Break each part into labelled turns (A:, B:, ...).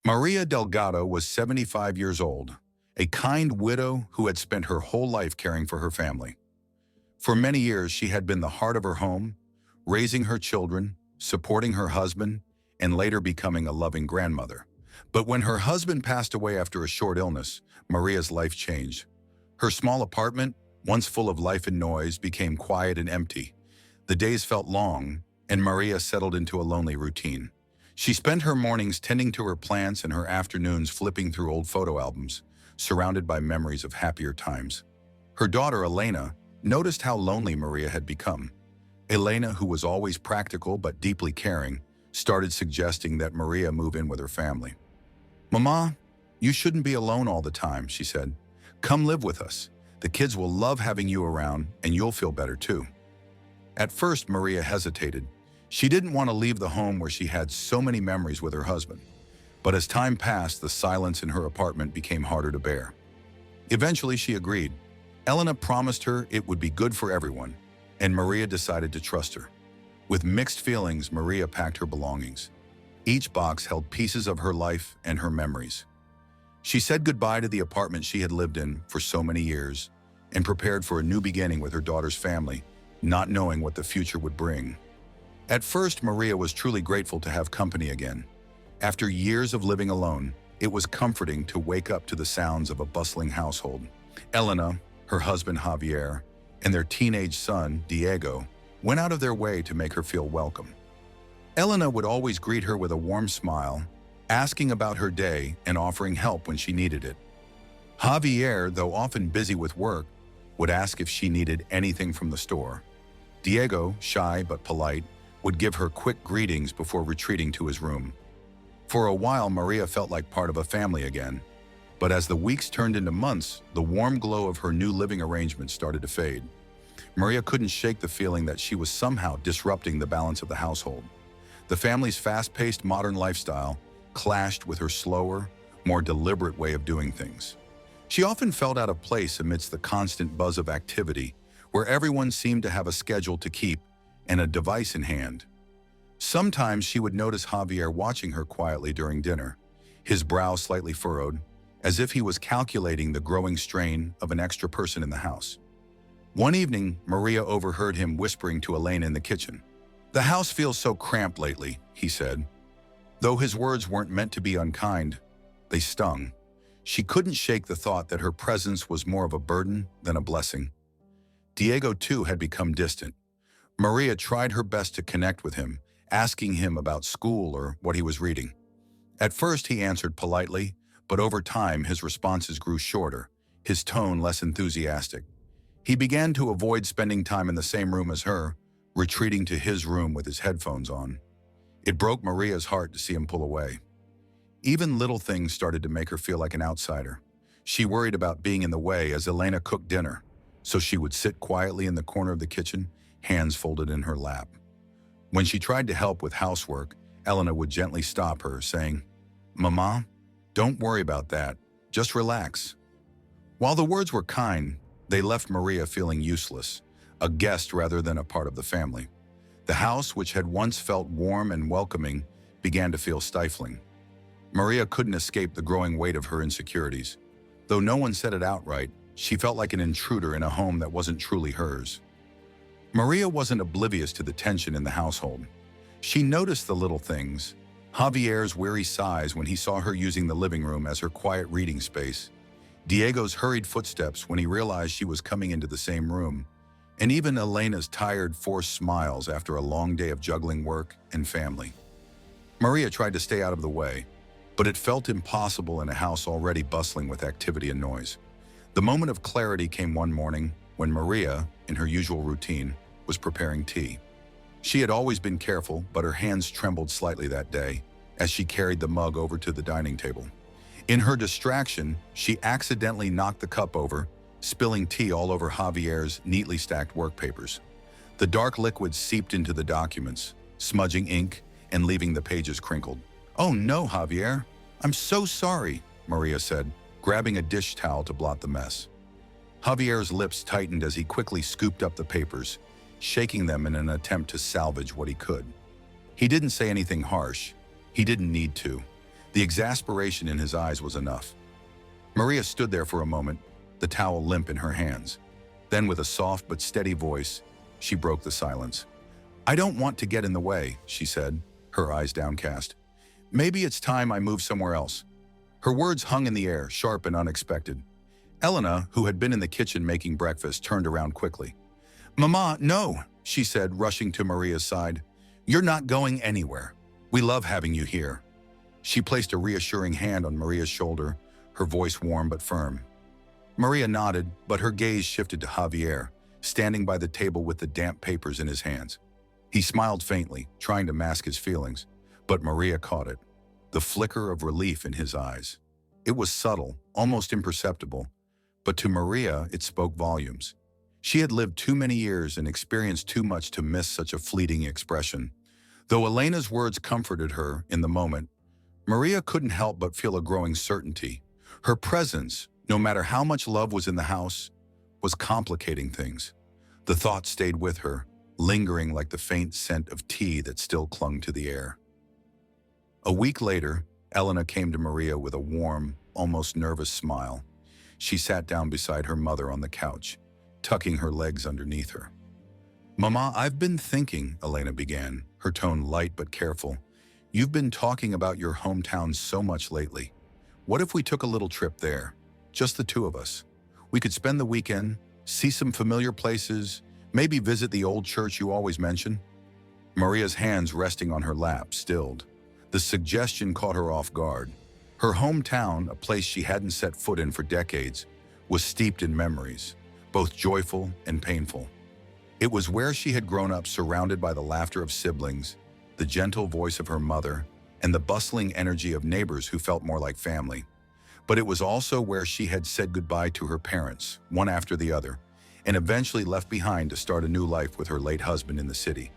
A: Maria Delgado was 75 years old, a kind widow who had spent her whole life caring for her family. For many years, she had been the heart of her home, raising her children, supporting her husband, and later becoming a loving grandmother. But when her husband passed away after a short illness, Maria's life changed. Her small apartment, once full of life and noise, became quiet and empty. The days felt long, and Maria settled into a lonely routine. She spent her mornings tending to her plants and her afternoons flipping through old photo albums, surrounded by memories of happier times. Her daughter, Elena, noticed how lonely Maria had become. Elena, who was always practical but deeply caring, started suggesting that Maria move in with her family. "Mama, you shouldn't be alone all the time," she said. "Come live with us. The kids will love having you around, and you'll feel better too." At first, Maria hesitated. She didn't want to leave the home where she had so many memories with her husband. But as time passed, the silence in her apartment became harder to bear. Eventually, she agreed. Elena promised her it would be good for everyone, and Maria decided to trust her. With mixed feelings, Maria packed her belongings. Each box held pieces of her life and her memories. She said goodbye to the apartment she had lived in for so many years and prepared for a new beginning with her daughter's family, not knowing what the future would bring. At first, Maria was truly grateful to have company again. After years of living alone, it was comforting to wake up to the sounds of a bustling household. Elena, her husband Javier, and their teenage son, Diego, went out of their way to make her feel welcome. Elena would always greet her with a warm smile, asking about her day and offering help when she needed it. Javier, though often busy with work, would ask if she needed anything from the store. Diego, shy but polite, would give her quick greetings before retreating to his room. For a while, Maria felt like part of a family again. But as the weeks turned into months, the warm glow of her new living arrangement started to fade. Maria couldn't shake the feeling that she was somehow disrupting the balance of the household. The family's fast-paced modern lifestyle clashed with her slower, more deliberate way of doing things. She often felt out of place amidst the constant buzz of activity, where everyone seemed to have a schedule to keep and a device in hand. Sometimes she would notice Javier watching her quietly during dinner, his brow slightly furrowed, as if he was calculating the growing strain of an extra person in the house. One evening, Maria overheard him whispering to Elena in the kitchen. "The house feels so cramped lately," he said. Though his words weren't meant to be unkind, they stung. She couldn't shake the thought that her presence was more of a burden than a blessing. Diego, too, had become distant. Maria tried her best to connect with him, asking him about school or what he was reading. At first, he answered politely, but over time, his responses grew shorter, his tone less enthusiastic. He began to avoid spending time in the same room as her, retreating to his room with his headphones on. It broke Maria's heart to see him pull away. Even little things started to make her feel like an outsider. She worried about being in the way as Elena cooked dinner, so she would sit quietly in the corner of the kitchen, hands folded in her lap. When she tried to help with housework, Elena would gently stop her, saying, "Mama, don't worry about that. Just relax." While the words were kind, they left Maria feeling useless, a guest rather than a part of the family. The house, which had once felt warm and welcoming, began to feel stifling. Maria couldn't escape the growing weight of her insecurities. Though no one said it outright, she felt like an intruder in a home that wasn't truly hers. Maria wasn't oblivious to the tension in the household. She noticed the little things: Javier's weary sighs when he saw her using the living room as her quiet reading space, Diego's hurried footsteps when he realized she was coming into the same room, and even Elena's tired, forced smiles after a long day of juggling work and family. Maria tried to stay out of the way, but it felt impossible in a house already bustling with activity and noise. The moment of clarity came one morning when Maria, in her usual routine, was preparing tea. She had always been careful, but her hands trembled slightly that day as she carried the mug over to the dining table. In her distraction, she accidentally knocked the cup over, spilling tea all over Javier's neatly stacked work papers. The dark liquid seeped into the documents, smudging ink and leaving the pages crinkled. "Oh no, Javier, I'm so sorry," Maria said, grabbing a dish towel to blot the mess. Javier's lips tightened as he quickly scooped up the papers, shaking them in an attempt to salvage what he could. He didn't say anything harsh. He didn't need to. The exasperation in his eyes was enough. Maria stood there for a moment, the towel limp in her hands. Then, with a soft but steady voice, she broke the silence. "I don't want to get in the way," she said, her eyes downcast. "Maybe it's time I move somewhere else." Her words hung in the air, sharp and unexpected. Elena, who had been in the kitchen making breakfast, turned around quickly. "Mama, no," she said, rushing to Maria's side. "You're not going anywhere. We love having you here." She placed a reassuring hand on Maria's shoulder, her voice warm but firm. Maria nodded, but her gaze shifted to Javier, standing by the table with the damp papers in his hands. He smiled faintly, trying to mask his feelings, but Maria caught it, the flicker of relief in his eyes. It was subtle, almost imperceptible, but to Maria it spoke volumes. She had lived too many years and experienced too much to miss such a fleeting expression. Though Elena's words comforted her in the moment, Maria couldn't help but feel a growing certainty. Her presence, no matter how much love was in the house, was complicating things. The thought stayed with her, lingering like the faint scent of tea that still clung to the air. A week later, Elena came to Maria with a warm, almost nervous smile. She sat down beside her mother on the couch, tucking her legs underneath her. "Mama, I've been thinking," Elena began, her tone light but careful. "You've been talking about your hometown so much lately. What if we took a little trip there? Just the two of us. We could spend the weekend, see some familiar places, maybe visit the old church you always mention." Maria's hands resting on her lap stilled. The suggestion caught her off guard. Her hometown, a place she hadn't set foot in for decades, was steeped in memories, both joyful and painful. It was where she had grown up, surrounded by the laughter of siblings, the gentle voice of her mother, and the bustling energy of neighbors who felt more like family. But it was also where she had said goodbye to her parents, one after the other, and eventually left behind to start a new life with her late husband in the city.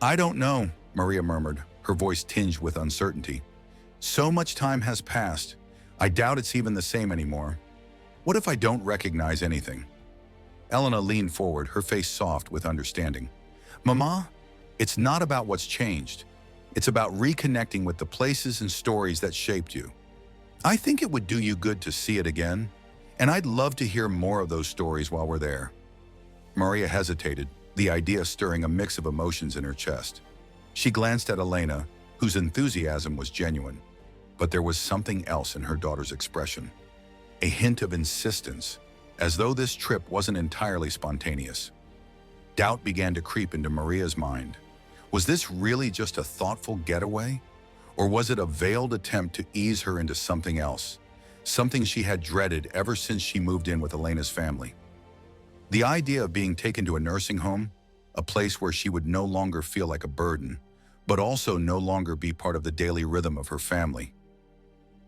A: "I don't know," Maria murmured, her voice tinged with uncertainty. "So much time has passed. I doubt it's even the same anymore. What if I don't recognize anything?" Elena leaned forward, her face soft with understanding. "Mama, it's not about what's changed. It's about reconnecting with the places and stories that shaped you. I think it would do you good to see it again, and I'd love to hear more of those stories while we're there." Maria hesitated, the idea stirring a mix of emotions in her chest. She glanced at Elena, whose enthusiasm was genuine, but there was something else in her daughter's expression. A hint of insistence, as though this trip wasn't entirely spontaneous. Doubt began to creep into Maria's mind. Was this really just a thoughtful getaway? Or was it a veiled attempt to ease her into something else? Something she had dreaded ever since she moved in with Elena's family. The idea of being taken to a nursing home, a place where she would no longer feel like a burden, but also no longer be part of the daily rhythm of her family,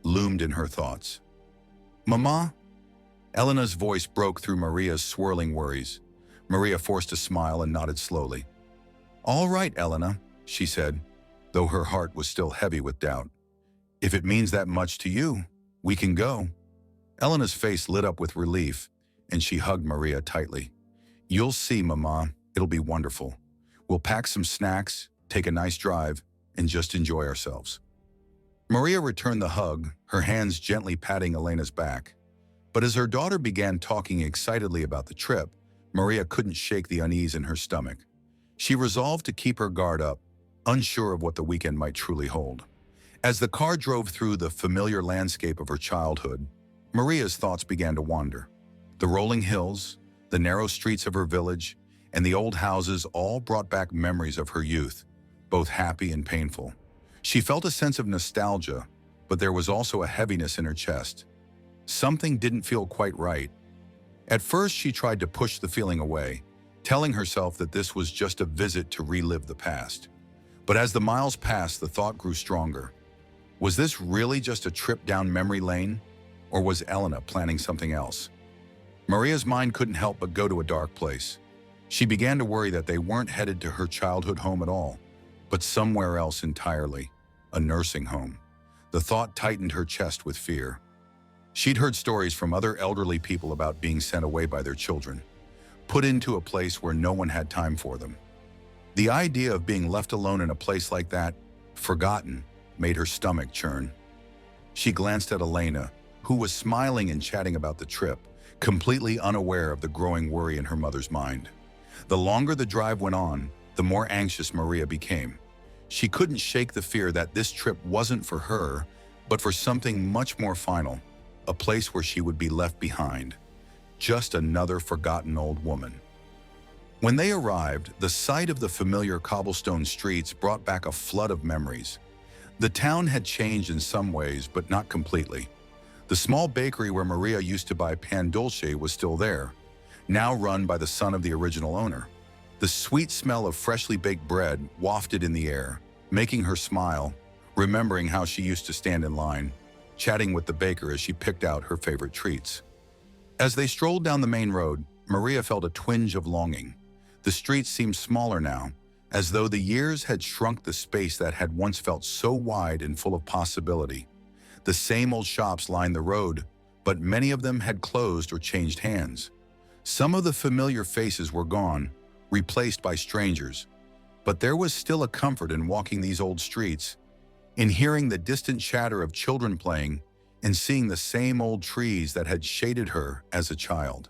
A: loomed in her thoughts. "Mama?" Elena's voice broke through Maria's swirling worries. Maria forced a smile and nodded slowly. "All right, Elena," she said, though her heart was still heavy with doubt. "If it means that much to you, we can go." Elena's face lit up with relief, and she hugged Maria tightly. "You'll see, Mama. It'll be wonderful. We'll pack some snacks, take a nice drive, and just enjoy ourselves." Maria returned the hug, her hands gently patting Elena's back. But as her daughter began talking excitedly about the trip, Maria couldn't shake the unease in her stomach. She resolved to keep her guard up, unsure of what the weekend might truly hold. As the car drove through the familiar landscape of her childhood, Maria's thoughts began to wander. The rolling hills, the narrow streets of her village, and the old houses all brought back memories of her youth, both happy and painful. She felt a sense of nostalgia, but there was also a heaviness in her chest. Something didn't feel quite right. At first, she tried to push the feeling away, telling herself that this was just a visit to relive the past. But as the miles passed, the thought grew stronger. Was this really just a trip down memory lane, or was Elena planning something else? Maria's mind couldn't help but go to a dark place. She began to worry that they weren't headed to her childhood home at all, but somewhere else entirely, a nursing home. The thought tightened her chest with fear. She'd heard stories from other elderly people about being sent away by their children, put into a place where no one had time for them. The idea of being left alone in a place like that, forgotten, made her stomach churn. She glanced at Elena, who was smiling and chatting about the trip, completely unaware of the growing worry in her mother's mind. The longer the drive went on, the more anxious Maria became. She couldn't shake the fear that this trip wasn't for her, but for something much more final, a place where she would be left behind. Just another forgotten old woman. When they arrived, the sight of the familiar cobblestone streets brought back a flood of memories. The town had changed in some ways, but not completely. The small bakery where Maria used to buy pan dulce was still there, now run by the son of the original owner. The sweet smell of freshly baked bread wafted in the air, making her smile, remembering how she used to stand in line, chatting with the baker as she picked out her favorite treats. As they strolled down the main road, Maria felt a twinge of longing. The streets seemed smaller now, as though the years had shrunk the space that had once felt so wide and full of possibility. The same old shops lined the road, but many of them had closed or changed hands. Some of the familiar faces were gone, replaced by strangers, but there was still a comfort in walking these old streets, in hearing the distant chatter of children playing, and seeing the same old trees that had shaded her as a child.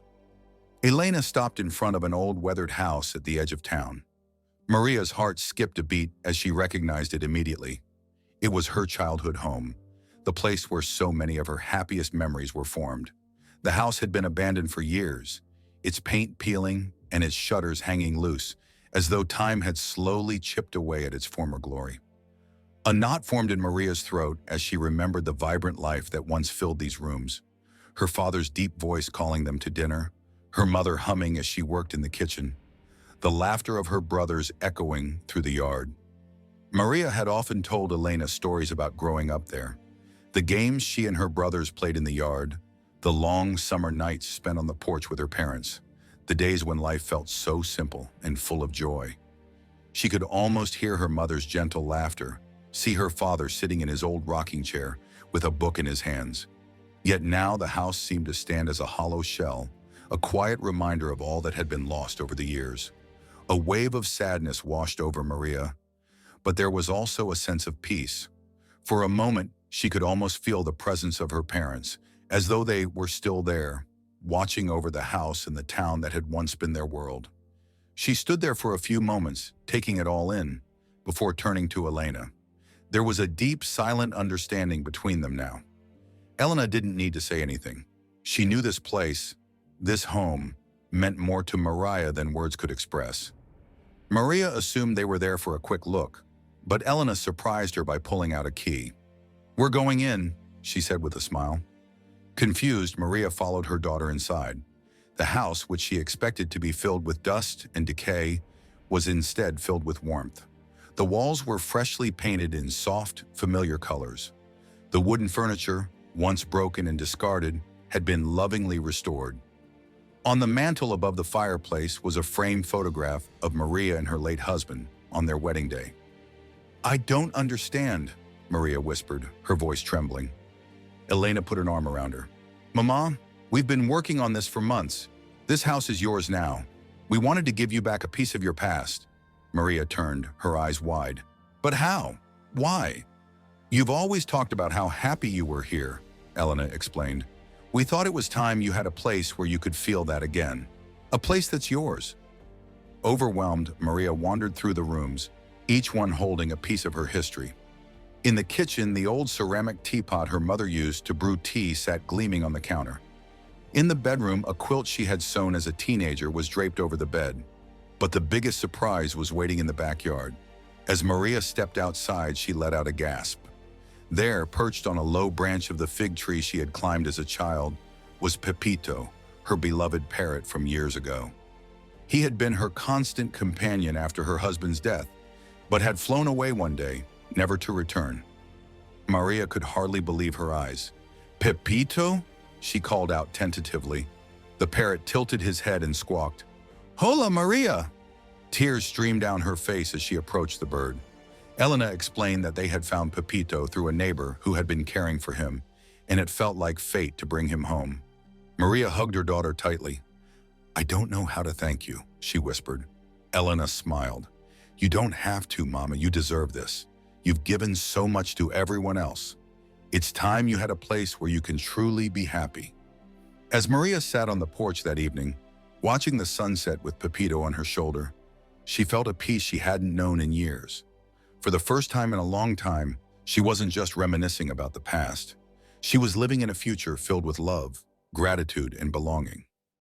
A: Elena stopped in front of an old weathered house at the edge of town. Maria's heart skipped a beat as she recognized it immediately. It was her childhood home, the place where so many of her happiest memories were formed. The house had been abandoned for years, its paint peeling and its shutters hanging loose, as though time had slowly chipped away at its former glory. A knot formed in Maria's throat as she remembered the vibrant life that once filled these rooms. Her father's deep voice calling them to dinner, her mother humming as she worked in the kitchen, the laughter of her brothers echoing through the yard. Maria had often told Elena stories about growing up there, the games she and her brothers played in the yard, the long summer nights spent on the porch with her parents, the days when life felt so simple and full of joy. She could almost hear her mother's gentle laughter, see her father sitting in his old rocking chair with a book in his hands. Yet now the house seemed to stand as a hollow shell, a quiet reminder of all that had been lost over the years. A wave of sadness washed over Maria, but there was also a sense of peace. For a moment, she could almost feel the presence of her parents, as though they were still there, watching over the house and the town that had once been their world. She stood there for a few moments, taking it all in, before turning to Elena. There was a deep, silent understanding between them now. Elena didn't need to say anything. She knew this place, this home, meant more to Maria than words could express. Maria assumed they were there for a quick look, but Elena surprised her by pulling out a key. "We're going in," she said with a smile. Confused, Maria followed her daughter inside. The house, which she expected to be filled with dust and decay, was instead filled with warmth. The walls were freshly painted in soft, familiar colors. The wooden furniture, once broken and discarded, had been lovingly restored. On the mantel above the fireplace was a framed photograph of Maria and her late husband on their wedding day. "I don't understand," Maria whispered, her voice trembling. Elena put an arm around her. "Mama, we've been working on this for months. This house is yours now. We wanted to give you back a piece of your past." Maria turned, her eyes wide. "But how? Why?" "You've always talked about how happy you were here," Elena explained. "We thought it was time you had a place where you could feel that again. A place that's yours." Overwhelmed, Maria wandered through the rooms, each one holding a piece of her history. In the kitchen, the old ceramic teapot her mother used to brew tea sat gleaming on the counter. In the bedroom, a quilt she had sewn as a teenager was draped over the bed. But the biggest surprise was waiting in the backyard. As Maria stepped outside, she let out a gasp. There, perched on a low branch of the fig tree she had climbed as a child, was Pepito, her beloved parrot from years ago. He had been her constant companion after her husband's death, but had flown away one day, never to return. Maria could hardly believe her eyes. "Pepito?" she called out tentatively. The parrot tilted his head and squawked, "Hola, Maria!" Tears streamed down her face as she approached the bird. Elena explained that they had found Pepito through a neighbor who had been caring for him, and it felt like fate to bring him home. Maria hugged her daughter tightly. "I don't know how to thank you," she whispered. Elena smiled. "You don't have to, Mama. You deserve this. You've given so much to everyone else." It's time you had a place where you can truly be happy. As Maria sat on the porch that evening, watching the sunset with Pepito on her shoulder, she felt a peace she hadn't known in years. For the first time in a long time, she wasn't just reminiscing about the past. She was living in a future filled with love, gratitude, and belonging.